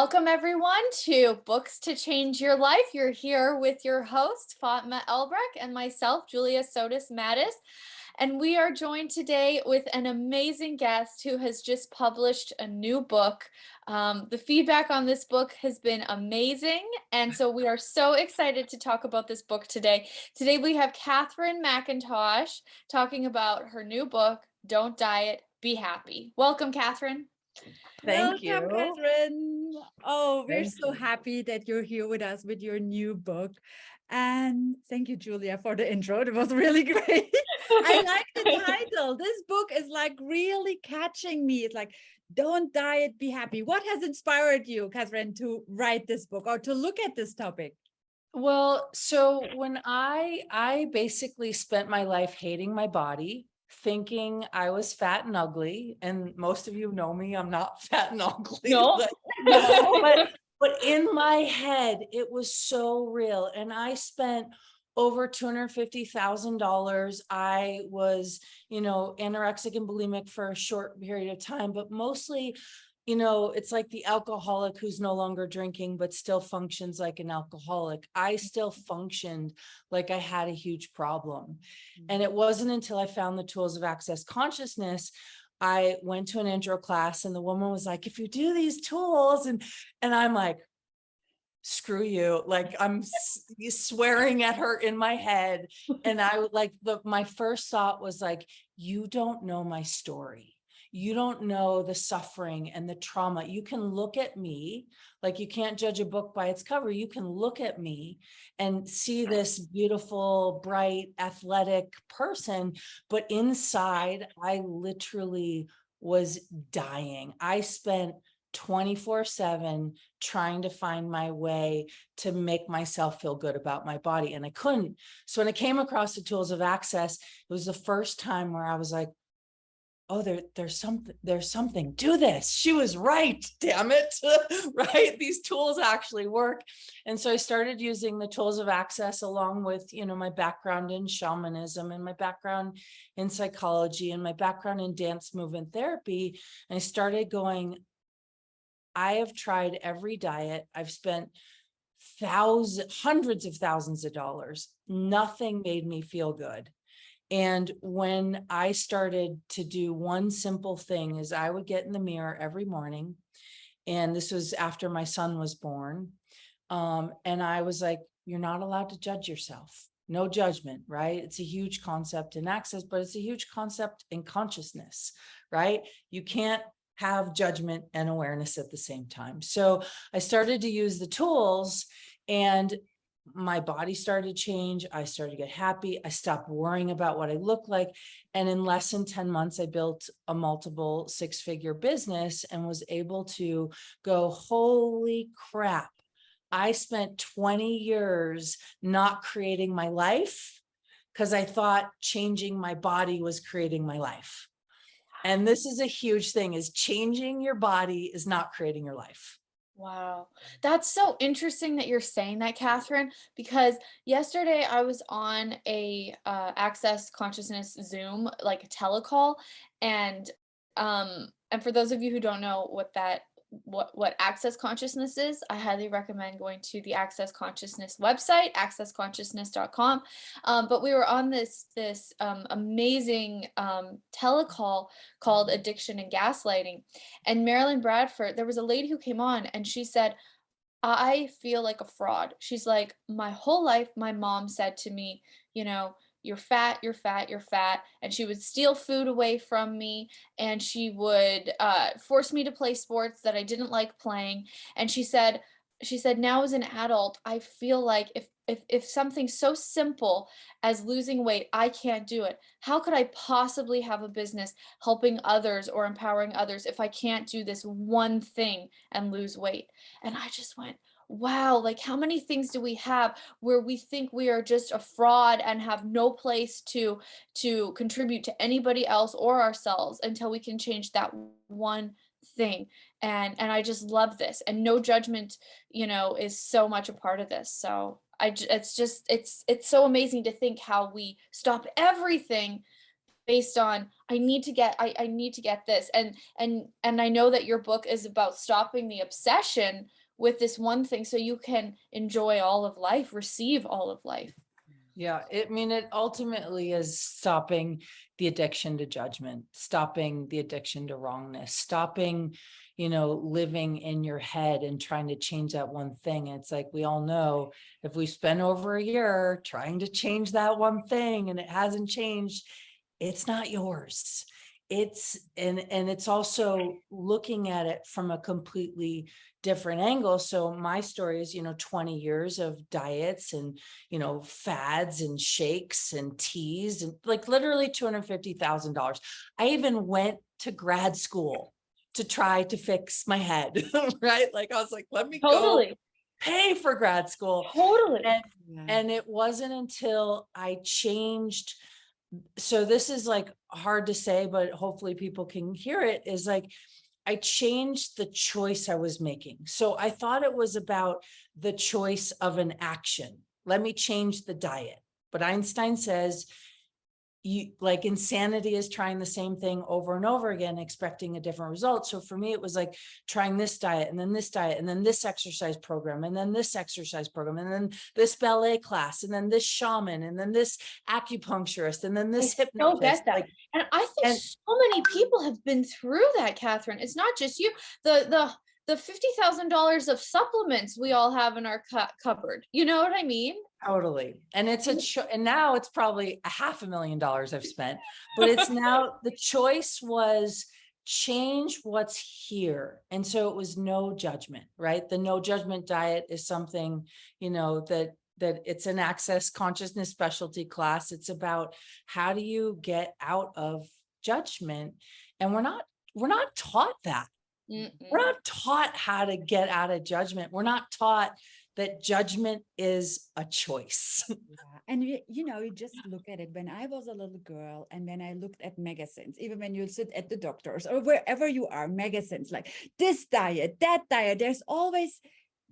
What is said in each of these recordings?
Welcome everyone to Books to Change Your Life. You're here with your host, Fatma Albrecht, and myself, Julia Sotas Mattis. And we are joined today with an amazing guest who has just published a new book. The feedback on this book has been amazing. And so we are so excited to talk about this book today. Today we have Katherine McIntosh talking about her new book, Don't Diet, Be Happy. Welcome, Katherine. Thank you. Welcome, Katherine. Oh, we're Thank so happy that you're here with us with your new book. And thank you, Julia, for the intro. It was really great. I like the title. This book is like really catching me. It's like, Don't Diet, Be Happy. What has inspired you, Katherine, to write this book or to look at this topic? Well, so when I basically spent my life hating my body, thinking I was fat and ugly, and most of you know me, I'm not fat and ugly. No. But in my head, it was so real. And I spent over $250,000. I was, anorexic and bulimic for a short period of time, but mostly, it's like the alcoholic who's no longer drinking, but still functions like an alcoholic. I still functioned like I had a huge problem. And it wasn't until I found the tools of access consciousness, I went to an intro class and the woman was like, if you do these tools, and I'm like, screw you. Like I'm swearing at her in my head. And I would my first thought was like, you don't know my story. You don't know the suffering and the trauma. You can look at me, like you can't judge a book by its cover. You can look at me and see this beautiful, bright, athletic person, but inside I literally was dying. I spent 24/7 trying to find my way to make myself feel good about my body, and I couldn't. So when I came across the tools of access, it was the first time where I was like, oh, there's something to this. She was right, damn it. Right? These tools actually work. And so I started using the tools of access along with, my background in shamanism and my background in psychology and my background in dance movement therapy. And I started going, I have tried every diet. I've spent hundreds of thousands of dollars. Nothing made me feel good. And when I started to do one simple thing is I would get in the mirror every morning. And this was after my son was born. And I was like, you're not allowed to judge yourself. No judgment, right? It's a huge concept in access, but it's a huge concept in consciousness, right? You can't have judgment and awareness at the same time. So I started to use the tools and my body started to change. I started to get happy. I stopped worrying about what I looked like. And in less than 10 months, I built a multiple six-figure business and was able to go, holy crap. I spent 20 years not creating my life because I thought changing my body was creating my life. And this is a huge thing, is changing your body is not creating your life. Wow. That's so interesting that you're saying that, Katherine, because yesterday I was on a Access Consciousness Zoom, like a telecall. And for those of you who don't know what Access Consciousness is, I highly recommend going to the Access Consciousness website, accessconsciousness.com. But we were on this amazing telecall called Addiction and Gaslighting. And Marilyn Bradford, there was a lady who came on and she said, I feel like a fraud. She's like, my whole life, my mom said to me, you're fat, you're fat, you're fat. And she would steal food away from me. And she would force me to play sports that I didn't like playing. And she said, now as an adult, I feel like if something so simple as losing weight, I can't do it. How could I possibly have a business helping others or empowering others if I can't do this one thing and lose weight? And I just went, wow, like how many things do we have where we think we are just a fraud and have no place to contribute to anybody else or ourselves until we can change that one thing. And I just love this, and no judgment, is so much a part of this. So it's so amazing to think how we stop everything based on I need to get I need to get this. And I know that your book is about stopping the obsession with this one thing so you can enjoy all of life, receive all of life. Yeah, I mean, it ultimately is stopping the addiction to judgment, stopping the addiction to wrongness, stopping, living in your head and trying to change that one thing. It's like, we all know if we spend over a year trying to change that one thing and it hasn't changed, it's not yours. And it's also looking at it from a completely different angle. So my story is, 20 years of diets and, fads and shakes and teas and like literally $250,000. I even went to grad school to try to fix my head, right? Like I was like, let me go Totally. pay for grad school. Totally. And it wasn't until I changed. So this is like hard to say, but hopefully people can hear it, is like, I changed the choice I was making. So I thought it was about the choice of an action. Let me change the diet. But Einstein says, insanity is trying the same thing over and over again, expecting a different result. So for me, it was like trying this diet and then this diet and then this exercise program and then this exercise program and then this ballet class and then this shaman and then this acupuncturist and then this I so hypnotist. get that. And I think so many people have been through that, Katherine. It's not just you. The $50,000 of supplements we all have in our cupboard. You know what I mean? Totally. And it's and now it's probably $500,000 I've spent, but it's now the choice was change what's here. And so it was no judgment, right? The no judgment diet is something, that it's an Access Consciousness specialty class. It's about how do you get out of judgment? And we're not taught that. Mm-mm. We're not taught how to get out of judgment. We're not taught that judgment is a choice. Yeah. And you just look at it. When I was a little girl and when I looked at magazines, even when you sit at the doctors or wherever you are, magazines like this diet, that diet, there's always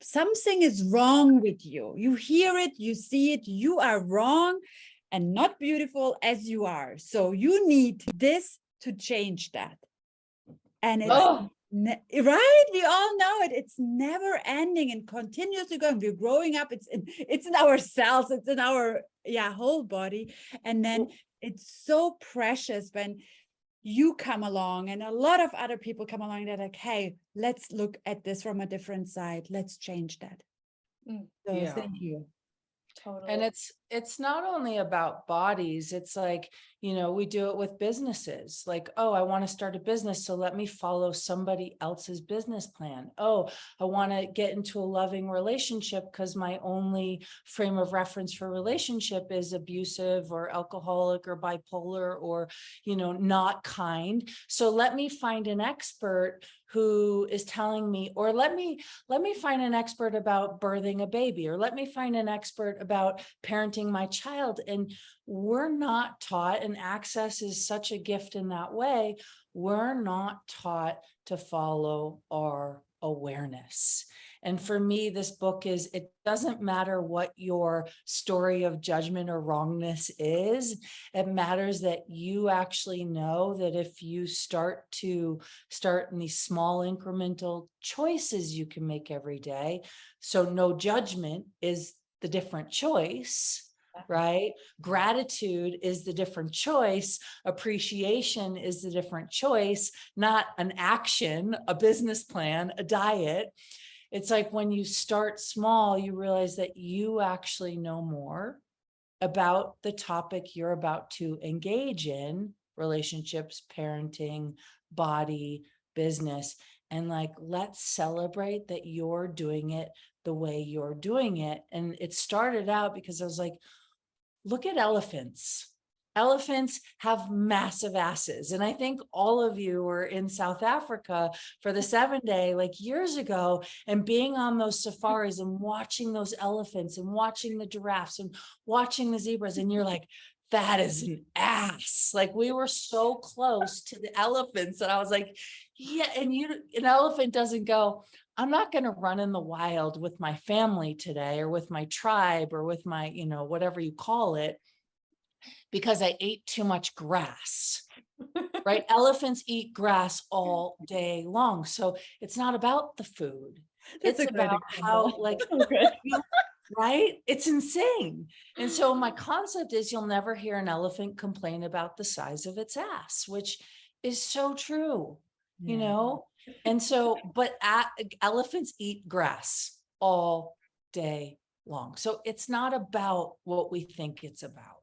something is wrong with you. You hear it, you see it, you are wrong and not beautiful as you are. So you need this to change that. And it's right, we all know it. It's never ending and continuously going. We're growing up. It's in our cells. It's in our whole body. And then it's so precious when you come along and a lot of other people come along. They're like, hey, let's look at this from a different side. Let's change that. So thank you. Totally. And it's not only about bodies. It's like, we do it with businesses. Like, oh, I want to start a business, so let me follow somebody else's business plan. Oh, I want to get into a loving relationship because my only frame of reference for relationship is abusive or alcoholic or bipolar or, not kind. So let me find an expert who is telling me, or let me find an expert about birthing a baby, or let me find an expert about parenting my child. And we're not taught, and Access is such a gift in that way. We're not taught to follow our awareness. And for me, this book is, it doesn't matter what your story of judgment or wrongness is. It matters that you actually know that if you start in these small incremental choices you can make every day. So no judgment is the different choice, right? Gratitude is the different choice. Appreciation is the different choice, not an action, a business plan, a diet. It's like when you start small, you realize that you actually know more about the topic you're about to engage in: relationships, parenting, body, business. And like, let's celebrate that you're doing it the way you're doing it. And it started out because I was like, look at elephants. Elephants have massive asses. And I think all of you were in South Africa for the 7-day, like years ago, and being on those safaris and watching those elephants and watching the giraffes and watching the zebras. And you're like, that is an ass. Like, we were so close to the elephants that I was like, yeah. And an elephant doesn't go, I'm not going to run in the wild with my family today, or with my tribe, or with my, whatever you call it. because I ate too much grass, right? Elephants eat grass all day long. So it's not about the food. That's It's a great about how, example. like, Okay. right? It's insane. And so my concept is you'll never hear an elephant complain about the size of its ass, which is so true, you Yeah. know? And so, but elephants eat grass all day long. So it's not about what we think it's about.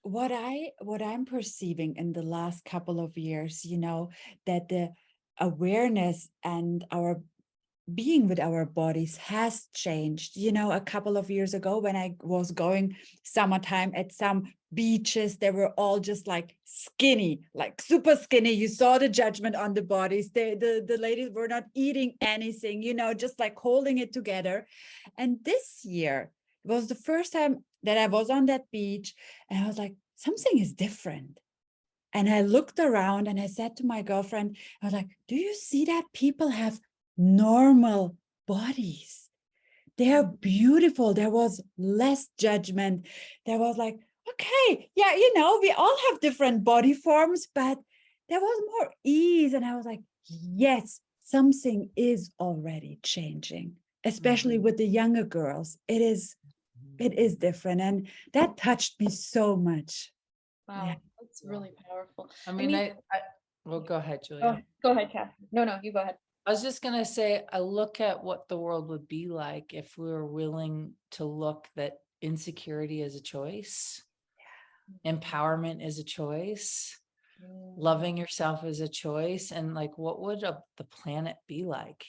What I'm perceiving in the last couple of years, that the awareness and our being with our bodies has changed. A couple of years ago when I was going summertime at some beaches, they were all just like skinny, like super skinny. You saw the judgment on the bodies. The ladies were not eating anything, just like holding it together. And this year was the first time that I was on that beach, and I was like, something is different. And I looked around and I said to my girlfriend, I was like, do you see that people have normal bodies? They are beautiful. There was less judgment. There was like, okay, yeah, we all have different body forms, but there was more ease. And I was like, yes, something is already changing, especially with the younger girls. It is different. And that touched me so much. Wow, Yeah. that's really powerful. I mean, well, go ahead, Julia. Go ahead, Catherine. No, you go ahead. I was just going to say, I look at what the world would be like if we were willing to look that insecurity is a choice, empowerment is a choice, loving yourself is a choice. And like, what would the planet be like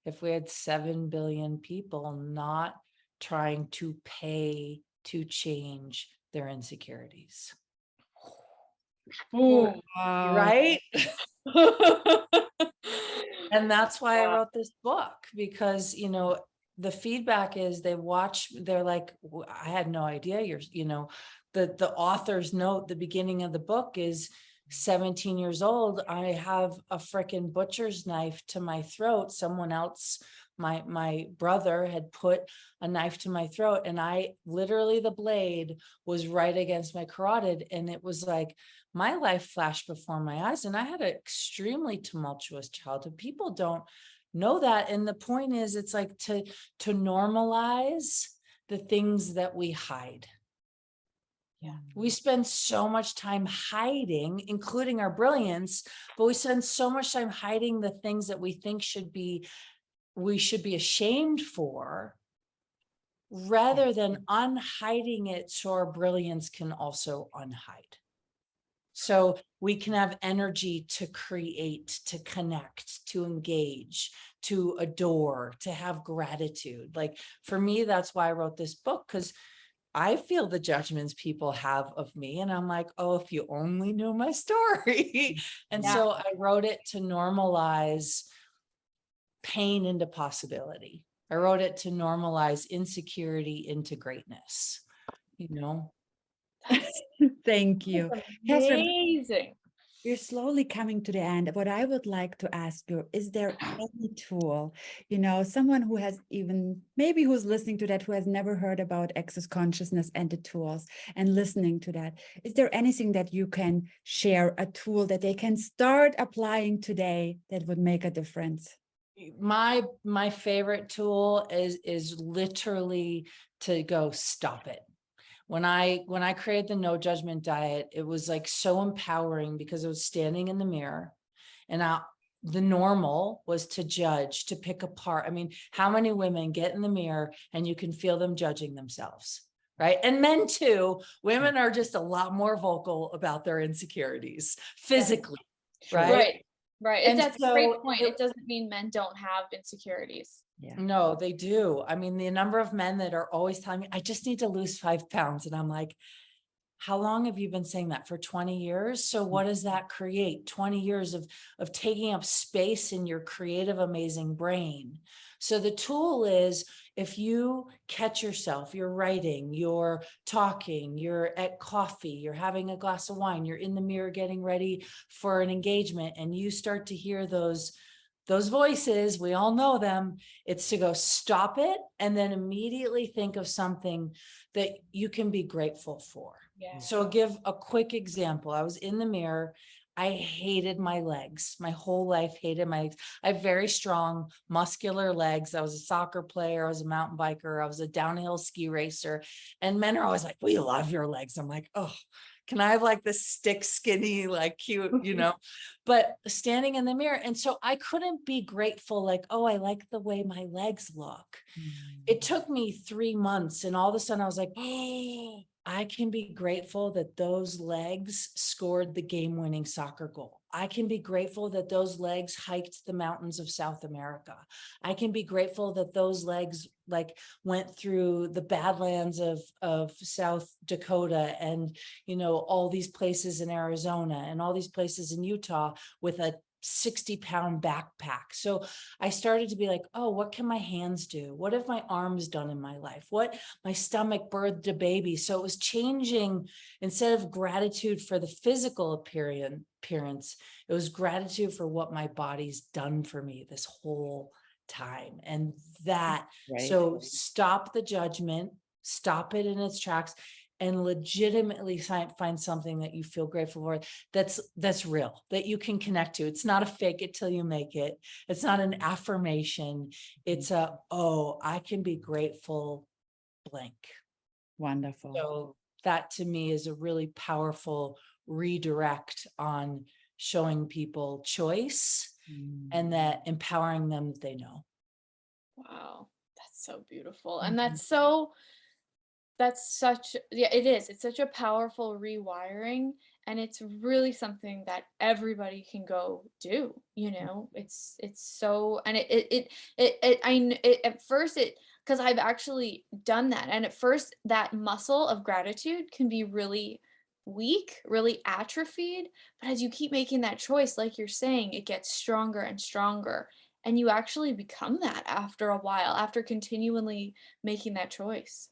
if we had 7 billion people not trying to pay to change their insecurities? Ooh. Right? And that's why I wrote this book, because, the feedback is they're like, I had no idea the author's note, the beginning of the book is 17 years old. I have a freaking butcher's knife to my throat. Someone else, my brother had put a knife to my throat, and I literally, the blade was right against my carotid. And it was like, my life flashed before my eyes, and I had an extremely tumultuous childhood. People don't know that. And the point is, it's like to normalize the things that we hide. Yeah. We spend so much time hiding, including our brilliance, but we spend so much time hiding the things that we think we should be ashamed for, rather than unhiding it so our brilliance can also unhide. So we can have energy to create, to connect, to engage, to adore, to have gratitude. Like, for me, that's why I wrote this book, because I feel the judgments people have of me. And I'm like, oh, if you only knew my story. And so I wrote it to normalize pain into possibility. I wrote it to normalize insecurity into greatness, Thank you. Catherine, Amazing. we're slowly coming to the end. What I would like to ask you, is there any tool, someone who has maybe who's listening to that, who has never heard about access consciousness and the tools, and listening to that, is there anything that you can share, a tool that they can start applying today that would make a difference? My favorite tool is literally to go stop it. When I created the no judgment diet, it was like so empowering, because I was standing in the mirror, and the normal was to judge, to pick apart. I mean, how many women get in the mirror and you can feel them judging themselves, right? And men too. Women are just a lot more vocal about their insecurities physically, right? Right. And That's a so great point. It doesn't mean men don't have insecurities. Yeah. No, they do. I mean, the number of men that are always telling me, I just need to lose 5 pounds. And I'm like, how long have you been saying that? For 20 years? So what does that create? 20 years of taking up space in your creative, amazing brain. So the tool is, if you catch yourself, you're writing, you're talking, you're at coffee, you're having a glass of wine, you're in the mirror getting ready for an engagement, and you start to hear those voices, we all know them, it's to go stop it, and then immediately think of something that you can be grateful for. Yeah. So I'll give a quick example. I was in the mirror. I hated my legs. My whole life hated my legs. I have very strong muscular legs. I was a soccer player. I was a mountain biker. I was a downhill ski racer. And men are always like, we love your legs. I'm like, oh, can I have like this stick skinny, like cute, but standing in the mirror. And so I couldn't be grateful, like, oh, I like the way my legs look. It took me 3 months, and all of a sudden I was like, oh, I can be grateful that those legs scored the game-winning soccer goal. I can be grateful that those legs hiked the mountains of South America. I can be grateful that those legs like went through the Badlands of South Dakota and, all these places in Arizona and all these places in Utah with a 60-pound backpack. So I started to be like, oh, what can my hands do? What have my arms done in my life? What my stomach birthed a baby. So it was changing. Instead of gratitude for the physical appearance, it was gratitude for what my body's done for me this whole time. And that, Right. so stop the judgment, stop it in its tracks, and legitimately find something that you feel grateful for that's real, that you can connect to. It's not a fake it till you make it. It's not an affirmation. It's oh, I can be grateful blank. Wonderful. So that to me is a really powerful redirect on showing people choice and that empowering them that they know. Wow, that's so beautiful. And that's such, yeah, it is. It's such a powerful rewiring, and it's really something that everybody can go do, It's so, and at first because I've actually done that, and at first that muscle of gratitude can be really weak, really atrophied, but as you keep making that choice, like you're saying, it gets stronger and stronger, and you actually become that after a while, after continually making that choice.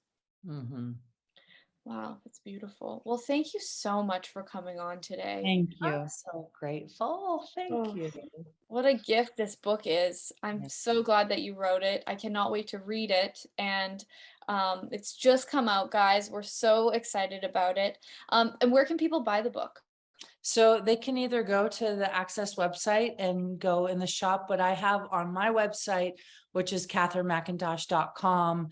Mm-hmm. Wow, that's beautiful. Well, thank you so much for coming on today. Thank I'm you. so grateful. Thank Oh, you. what a gift this book is. I'm Yes. so glad that you wrote it. I cannot wait to read it. And it's just come out, guys. We're so excited about it. And where can people buy the book? So they can either go to the Access website and go in the shop, but I have on my website, which is katherinemcintosh.com.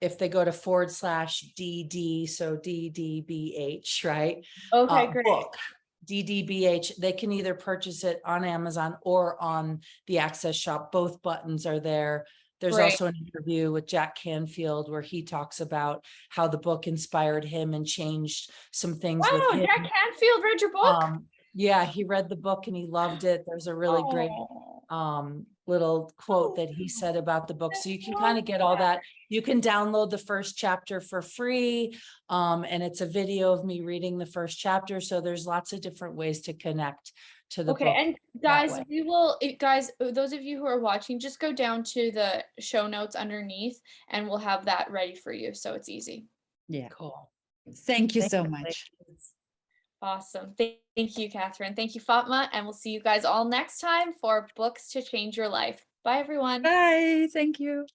If they go to /DD, so DDBH, right? Okay, great. Book, DDBH, they can either purchase it on Amazon or on the Access shop. Both buttons are there. There's Great. also an interview with Jack Canfield where he talks about how the book inspired him and changed some things with Wow, him. Jack Canfield read your book? Yeah, he read the book and he loved it. There's a really great little quote that he said about the book. So you can kind of get all that. You can download the first chapter for free. And it's a video of me reading the first chapter. So there's lots of different ways to connect to the Okay, book. and guys, those of you who are watching, just go down to the show notes underneath and we'll have that ready for you. So it's easy. Yeah. Cool. Thank you Thank so you, much. ladies. Awesome. Thank you, Katherine. Thank you, Fatma. And we'll see you guys all next time for Books to Change Your Life. Bye, everyone. Bye. Thank you.